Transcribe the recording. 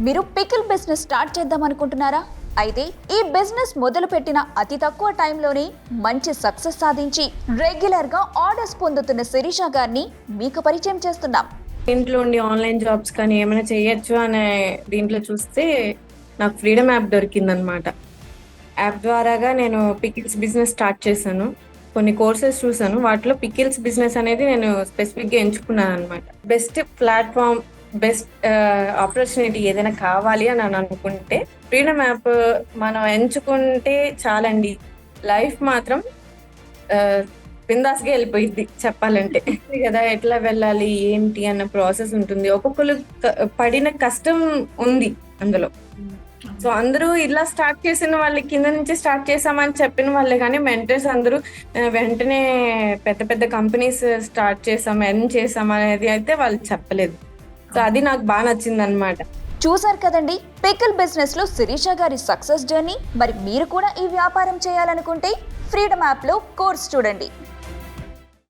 మీరు pickle business start చేద్దాం అనుకుంటున్నారా? అయితే ఈ బిజినెస్ మొదలుపెట్టిన అతి తక్కువ టైంలోనే మంచి సక్సెస్ సాధించి రెగ్యులర్గా ఆర్డర్స్ పొందుతున్న శిరీష గారిని మీకు పరిచయం చేస్తున్నాం. ఇంట్లో ఉండి ఆన్లైన్ జాబ్స్ కానీ ఏమైనా చేయొచ్చు అనే దీంట్లో చూస్తే నాకు ఫ్రీడమ్ యాప్ దొరికిందనమాట. యాప్ ద్వారాగా నేను పికిల్స్ బిజినెస్ స్టార్ట్ చేశాను. కొన్ని కోర్సెస్ చూసాను, వాటిలో పికిల్స్ బిజినెస్ అనేది నేను స్పెసిఫిక్గా ఎంచుకున్నాను అనమాట. బెస్ట్ ప్లాట్ఫామ్, బెస్ట్ ఆపర్చునిటీ ఏదైనా కావాలి అని అనుకుంటే ఫ్రీడమ్ యాప్ మనం ఎంచుకుంటే చాలండి. లైఫ్ మాత్రం బిందాస్గా వెళ్ళిపోయింది చెప్పాలంటే కదా. ఎట్లా వెళ్ళాలి ఏంటి అన్న ప్రాసెస్ ఉంటుంది. ఒక్కొక్కరు పడిన కష్టం ఉంది అందులో. సో అందరూ ఇలా స్టార్ట్ చేసిన వాళ్ళు, కింద నుంచి స్టార్ట్ చేసామని చెప్పిన వాళ్ళే, కానీ మెంటర్స్ అందరూ వెంటనే పెద్ద పెద్ద కంపెనీస్ స్టార్ట్ చేసాం, ఎర్న్ చేసాం అనేది అయితే వాళ్ళు చెప్పలేదు. సో అది నాకు బాగా నచ్చింది అనమాట. చూసారు కదండి పికిల్ బిజినెస్ లో శిరీష గారి సక్సెస్ జర్నీ. మరి మీరు కూడా ఈ వ్యాపారం చేయాలనుకుంటే ఫ్రీడమ్ యాప్ లో కోర్స్ చూడండి.